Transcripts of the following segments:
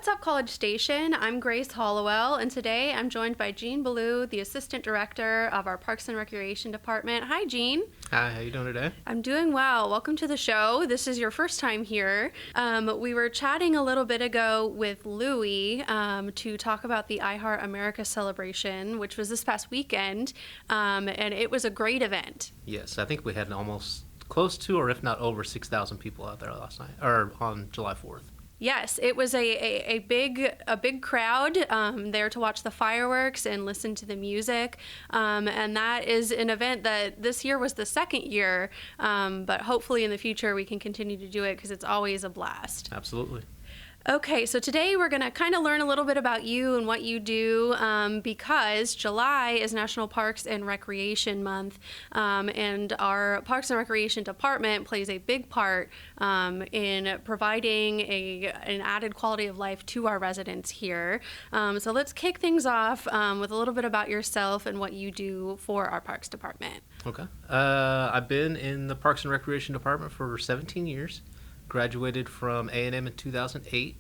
What's up, College Station? I'm Grace Hollowell, and today I'm joined by Jean Ballew, the Assistant Director of our Parks and Recreation Department. Hi, Jean. Hi, how you doing today? I'm doing well. Welcome to the show. This is your first time here. We were chatting a little bit ago with Louie to talk about the iHeart America celebration, which was this past weekend, and it was a great event. Yes, I think we had almost close to, or if not over 6,000 people out there last night, or on July 4th. Yes, it was a big crowd there to watch the fireworks and listen to the music, and that is an event that this year was the second year, but hopefully in the future we can continue to do it because it's always a blast. Absolutely. Okay, so today we're going to kind of learn a little bit about you and what you do because July is National Parks and Recreation Month, and our Parks and Recreation Department plays a big part in providing an added quality of life to our residents here. So let's kick things off with a little bit about yourself and what you do for our Parks Department. Okay. I've been in the Parks and Recreation Department for 17 years. Graduated from A&M in 2008.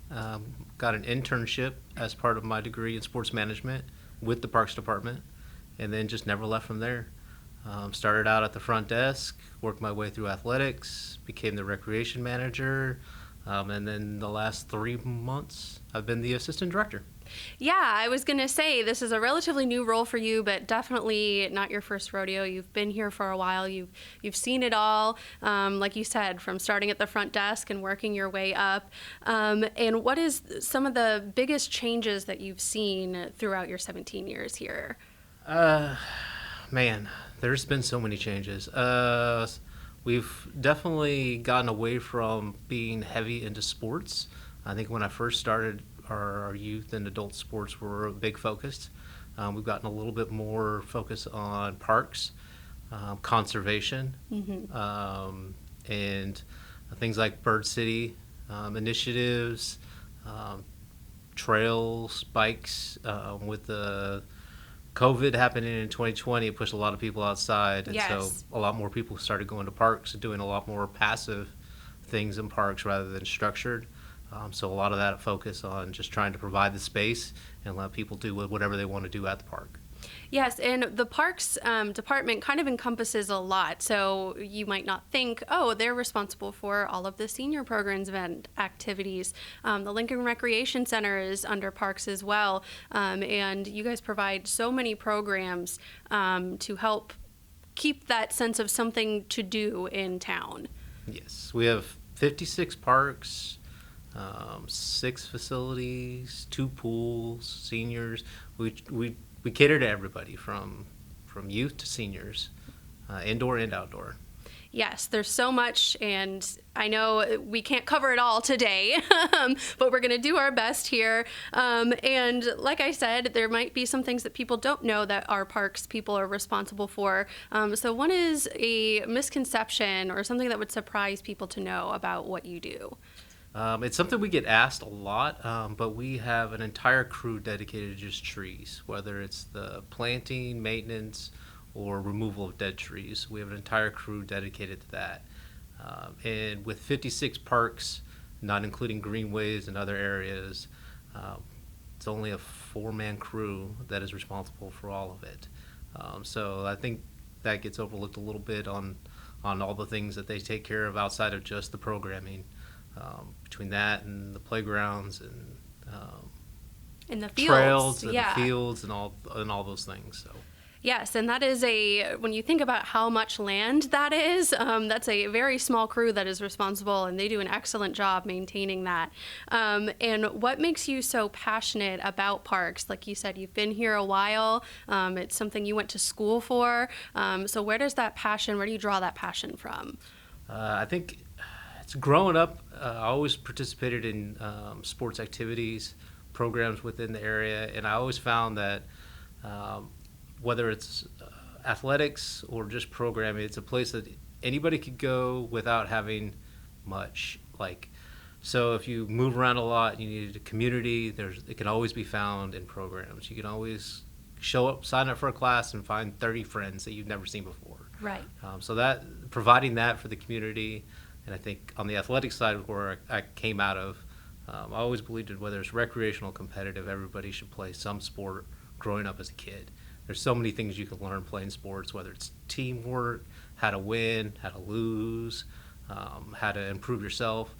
Got an internship as part of my degree in sports management with the Parks Department, and then just never left from there. Started out at the front desk, worked my way through athletics, became the recreation manager, and then the last 3 months I've been the assistant director. Yeah, I was going to say this is a relatively new role for you, but definitely not your first rodeo. You've been here for a while. You've seen it all, like you said, from starting at the front desk and working your way up. And what is some of the biggest changes that you've seen throughout your 17 years here? Man, there's been so many changes. We've definitely gotten away from being heavy into sports. I think when I first started, our youth and adult sports were a big focus. We've gotten a little bit more focus on parks, conservation, and things like Bird City initiatives, trails, bikes. With the COVID happening in 2020, it pushed a lot of people outside, and so a lot more people started going to parks and doing a lot more passive things in parks rather than structured. So a lot of that focus on just trying to provide the space and let people do whatever they want to do at the park. Yes, and the Parks Department kind of encompasses a lot. So you might not think, oh, they're responsible for all of the senior programs and activities. The Lincoln Recreation Center is under Parks as well. And you guys provide so many programs to help keep that sense of something to do in town. Yes, we have 56 parks. 6 facilities, 2 pools, seniors. We cater to everybody from youth to seniors, indoor and outdoor. Yes, there's so much, and I know we can't cover it all today, but we're going to do our best here. And like I said, there might be some things that people don't know that our parks people are responsible for. So one is a misconception or something that would surprise people to know about what you do. It's something we get asked a lot, but we have an entire crew dedicated to just trees, whether it's the planting, maintenance, or removal of dead trees. We have an entire crew dedicated to that. And with 56 parks, not including greenways and other areas, it's only a 4-man crew that is responsible for all of it. So I think that gets overlooked a little bit on all the things that they take care of outside of just the programming. Between that and the playgrounds and in the fields, trails and the fields and all those things. So yes, and that is when you think about how much land that is, that's a very small crew that is responsible, and they do an excellent job maintaining that. And what makes you so passionate about parks? Like you said, you've been here a while. It's something you went to school for. So where do you draw that passion from? I think it's growing up. I always participated in sports activities, programs within the area, and I always found that whether it's athletics or just programming, it's a place that anybody could go without having much. So if you move around a lot, you need a community. It can always be found in programs. You can always show up, sign up for a class, and find 30 friends that you've never seen before. Right. So that providing that for the community. And I think on the athletic side, where I came out of, I always believed that whether it's recreational or competitive, everybody should play some sport growing up as a kid. There's so many things you can learn playing sports, whether it's teamwork, how to win, how to lose, how to improve yourself.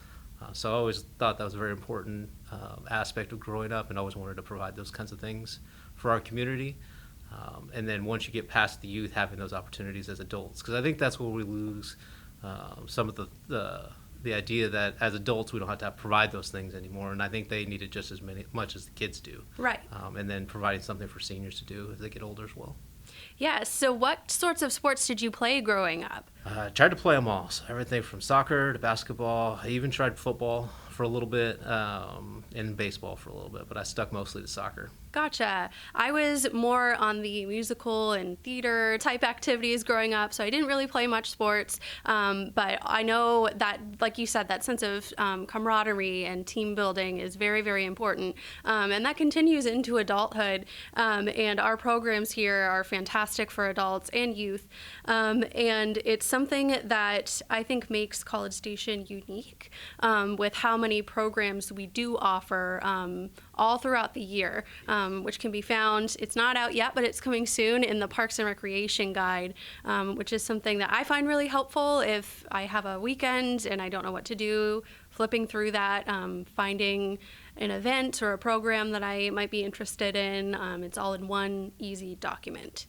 So I always thought that was a very important aspect of growing up, and always wanted to provide those kinds of things for our community. And then once you get past the youth, having those opportunities as adults, because I think that's where we lose some of the idea that as adults we don't have to provide those things anymore, and I think they need it just as much as the kids do. Right. And then providing something for seniors to do as they get older as well. Yeah. So what sorts of sports did you play growing up? I tried to play them all, so everything from soccer to basketball. I even tried football for a little bit, and baseball for a little bit, but I stuck mostly to soccer. Gotcha. I was more on the musical and theater type activities growing up, so I didn't really play much sports. But I know that, like you said, that sense of camaraderie and team building is very, very important. And that continues into adulthood. And our programs here are fantastic for adults and youth. And it's something that I think makes College Station unique, with how many programs we do offer all throughout the year. Which can be found, it's not out yet, but it's coming soon, in the Parks and Recreation Guide, which is something that I find really helpful if I have a weekend and I don't know what to do, flipping through that, finding an event or a program that I might be interested in. It's all in one easy document.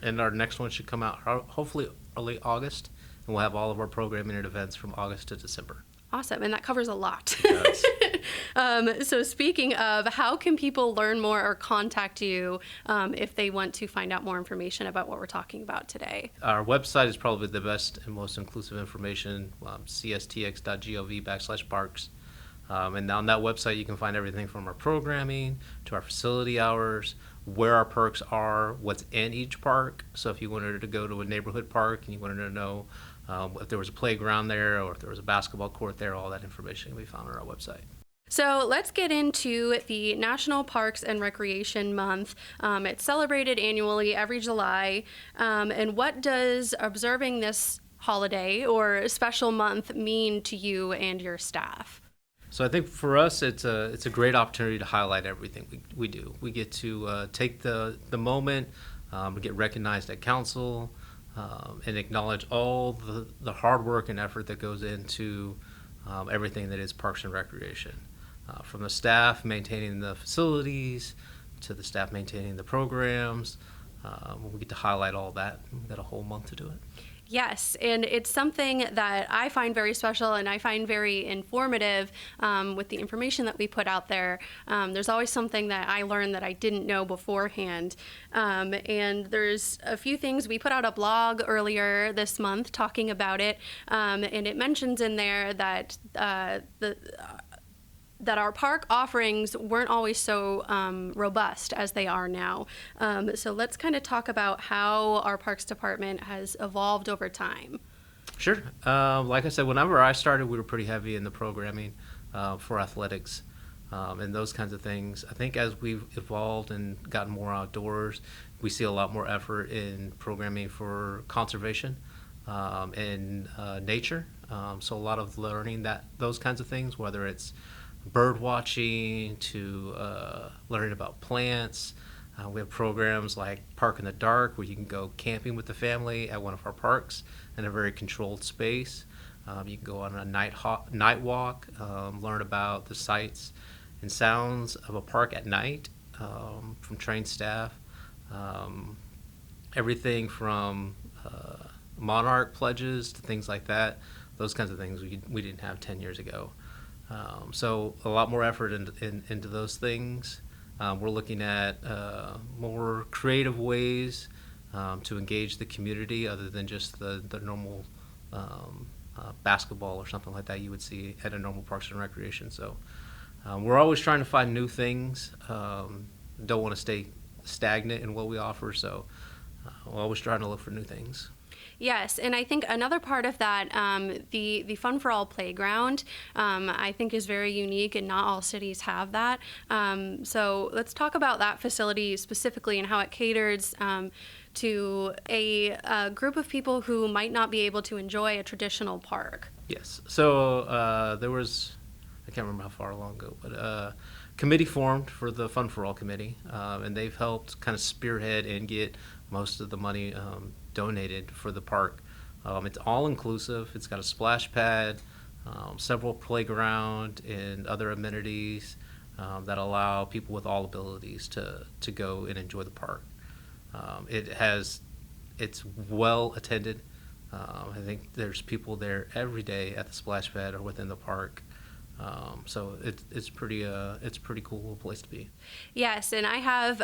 And our next one should come out hopefully early August, and we'll have all of our programming and events from August to December. Awesome, and that covers a lot. It does. So speaking of, how can people learn more or contact you if they want to find out more information about what we're talking about today? Our website is probably the best and most inclusive information, cstx.gov/parks. And on that website, you can find everything from our programming to our facility hours, where our parks are, what's in each park. So if you wanted to go to a neighborhood park and you wanted to know if there was a playground there or if there was a basketball court there, all that information can be found on our website. So let's get into the National Parks and Recreation Month. It's celebrated annually every July. And what does observing this holiday or special month mean to you and your staff? So I think for us, it's a great opportunity to highlight everything we do. We get to take the moment, get recognized at council, and acknowledge all the hard work and effort that goes into everything that is Parks and Recreation. From the staff maintaining the facilities to the staff maintaining the programs. We get to highlight all that. We've got a whole month to do it. Yes, and it's something that I find very special and I find very informative with the information that we put out there. There's always something that I learned that I didn't know beforehand. And there's a few things. We put out a blog earlier this month talking about it, and it mentions in there that that our park offerings weren't always so robust as they are now. So let's kind of talk about how our Parks Department has evolved over time. Sure. Like I said, whenever I started, we were pretty heavy in the programming for athletics and those kinds of things. I think as we've evolved and gotten more outdoors, we see a lot more effort in programming for conservation and nature. So a lot of learning those kinds of things, whether it's bird watching to learning about plants. We have programs like Park in the Dark, where you can go camping with the family at one of our parks in a very controlled space. You can go on a night walk, learn about the sights and sounds of a park at night from trained staff. Everything from monarch pledges to things like that. Those kinds of things we didn't have 10 years ago. So a lot more effort into those things. We're looking at more creative ways to engage the community other than just the normal basketball or something like that you would see at a normal Parks and Recreation. So we're always trying to find new things. Don't want to stay stagnant in what we offer, so we're always trying to look for new things. Yes, and I think another part of that, the Fun for All playground, I think is very unique, and not all cities have that. So let's talk about that facility specifically and how it caters to a group of people who might not be able to enjoy a traditional park. Yes. So there was I can't remember how far along ago, but committee formed for the Fun for All committee, and they've helped kind of spearhead and get most of the money donated for the park. It's all inclusive. It's got a splash pad, several playground and other amenities that allow people with all abilities to go and enjoy the park. It's well attended. I think there's people there every day at the splash pad or within the park. So it's pretty cool place to be. Yes, and I have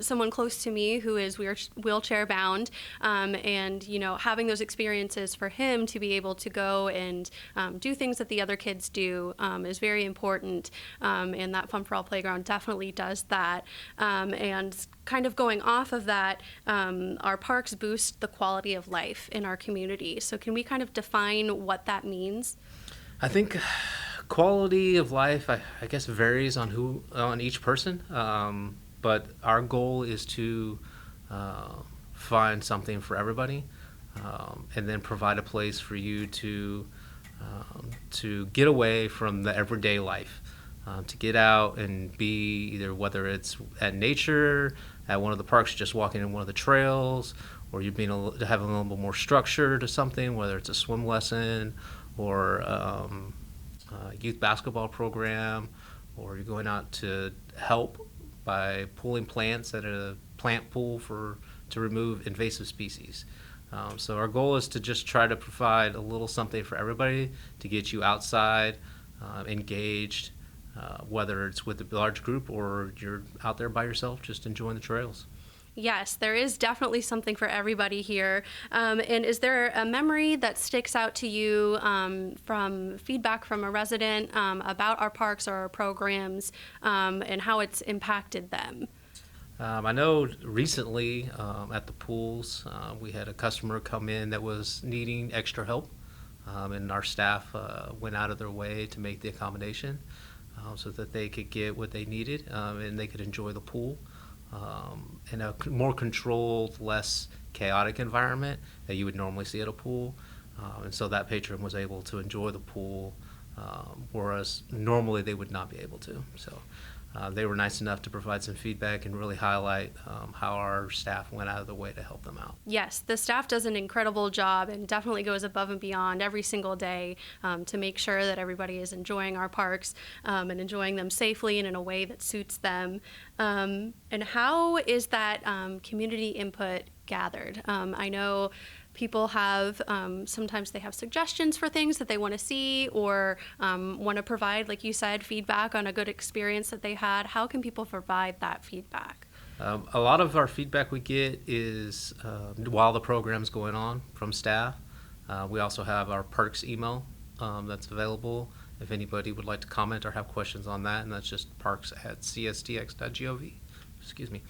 someone close to me who is wheelchair bound, and having those experiences for him to be able to go and do things that the other kids do is very important, and that Fun for All playground definitely does that. And kind of going off of that, our parks boost the quality of life in our community. So can we kind of define what that means? I think quality of life, I guess, varies on each person. But our goal is to find something for everybody, and then provide a place for you to get away from the everyday life, to get out and be either whether it's at nature, at one of the parks, just walking in one of the trails, or you're having a little bit more structure to something, whether it's a swim lesson or youth basketball program, or you're going out to help by pulling plants at a plant pool to remove invasive species. So our goal is to just try to provide a little something for everybody to get you outside, engaged, whether it's with a large group or you're out there by yourself just enjoying the trails. Yes, there is definitely something for everybody here. And is there a memory that sticks out to you from feedback from a resident about our parks or our programs, and how it's impacted them? I know recently at the pools, we had a customer come in that was needing extra help, and our staff went out of their way to make the accommodation so that they could get what they needed, and they could enjoy the pool in a more controlled, less chaotic environment that you would normally see at a pool. And so that patron was able to enjoy the pool, whereas normally they would not be able to. So they were nice enough to provide some feedback and really highlight how our staff went out of the way to help them out. Yes, the staff does an incredible job and definitely goes above and beyond every single day to make sure that everybody is enjoying our parks and enjoying them safely and in a way that suits them. And how is that community input gathered? I know people have sometimes they have suggestions for things that they want to see, or want to provide, like you said, feedback on a good experience that they had. How can people provide that feedback? A lot of our feedback we get is while the program's going on from staff. We also have our parks email that's available if anybody would like to comment or have questions on that, and that's just parks@cstx.gov. Excuse me.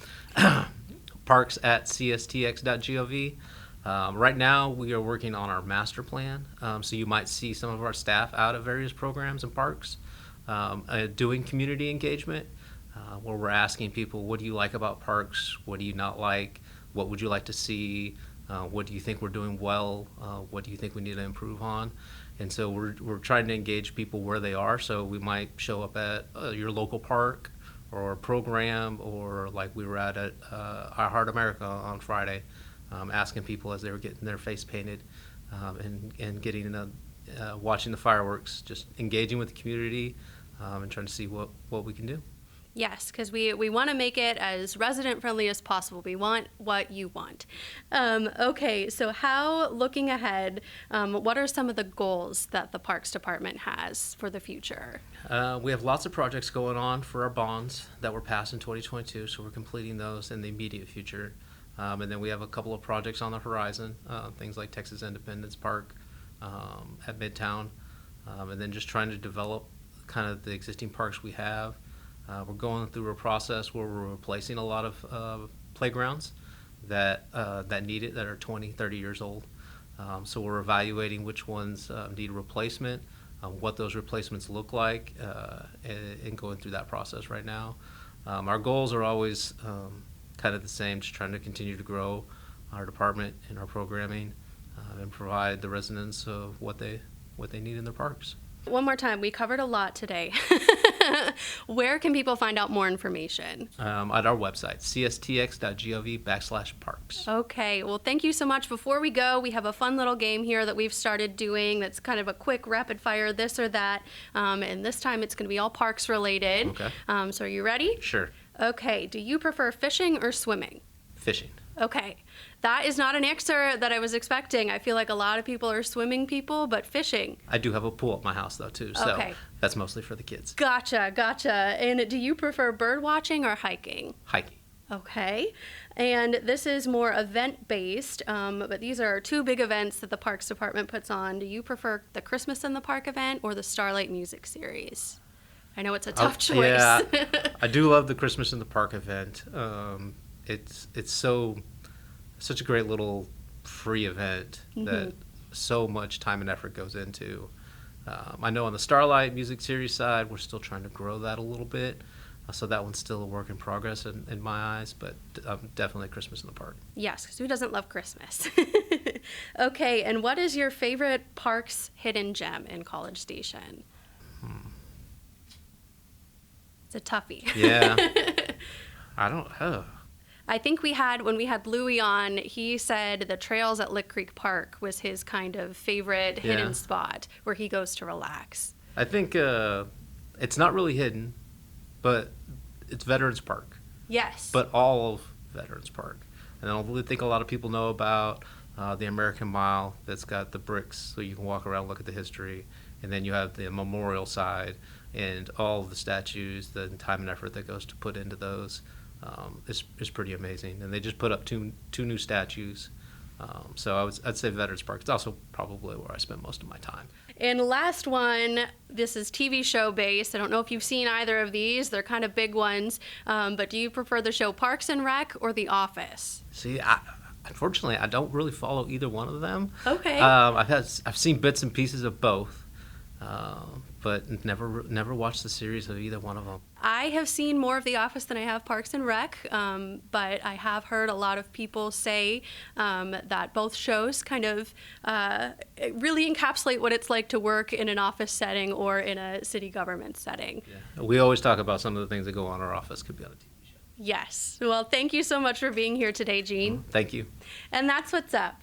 parks@cstx.gov. Right now, we are working on our master plan, so you might see some of our staff out at various programs and parks doing community engagement, where we're asking people, what do you like about parks? What do you not like? What would you like to see? What do you think we're doing well? What do you think we need to improve on? And so we're trying to engage people where they are, so we might show up at your local park or a program, or like we were at Our Heart America on Friday, asking people as they were getting their face painted, and getting watching the fireworks, just engaging with the community, and trying to see what we can do. Yes, because we want to make it as resident-friendly as possible. We want what you want. Okay, so looking ahead, what are some of the goals that the Parks Department has for the future? We have lots of projects going on for our bonds that were passed in 2022, so we're completing those in the immediate future. And then we have a couple of projects on the horizon, things like Texas Independence Park at Midtown, and then just trying to develop kind of the existing parks we have. We're going through a process where we're replacing a lot of playgrounds that need it, that are 20, 30 years old. So we're evaluating which ones need replacement, what those replacements look like, and going through that process right now. Our goals are always kind of the same, just trying to continue to grow our department and our programming, and provide the residents of what they need in their parks. One more time, we covered a lot today. Where can people find out more information? At our website, cstx.gov/parks. Okay, well, thank you so much. Before we go, we have a fun little game here that we've started doing that's kind of a quick rapid fire this or that. And this time it's going to be all parks related. Okay. So are you ready? Sure. Okay, do you prefer fishing or swimming? Fishing. Okay, that is not an answer that I was expecting. I feel like a lot of people are swimming people, but fishing. I do have a pool at my house, though, too, so Okay. that's mostly for the kids. Gotcha. And do you prefer bird watching or hiking? Hiking. Okay, and this is more event-based, but these are two big events that the Parks Department puts on. Do you prefer the Christmas in the Park event or the Starlight Music Series? I know it's a tough choice. Yeah, I do love the Christmas in the Park event. It's such a great little free event that so much time and effort goes into. I know on the Starlight Music Series side, we're still trying to grow that a little bit. So that one's still a work in progress in my eyes, but definitely Christmas in the Park. Yes, because who doesn't love Christmas? Okay, and what is your favorite Parks hidden gem in College Station? It's a toughie. Yeah. I don't know. I think when we had Louie on, he said the trails at Lick Creek Park was his kind of favorite hidden spot where he goes to relax. I think it's not really hidden, but it's Veterans Park. Yes. But all of Veterans Park. And I don't think a lot of people know about the American Mile that's got the bricks so you can walk around and look at the history. And then you have the memorial side and all of the statues, the time and effort that goes to put into those is pretty amazing. And they just put up two new statues. So I'd say Veterans Park. It's also probably where I spend most of my time. And last one, this is TV show based. I don't know if you've seen either of these. They're kind of big ones. But do you prefer the show Parks and Rec or The Office? See, unfortunately, I don't really follow either one of them. Okay. I've seen bits and pieces of both, but never watched the series of either one of them. I have seen more of The Office than I have Parks and Rec, but I have heard a lot of people say that both shows kind of really encapsulate what it's like to work in an office setting or in a city government setting. Yeah. We always talk about some of the things that go on in our office could be on a TV show. Yes. Well, thank you so much for being here today, Gene. Thank you. And that's what's up.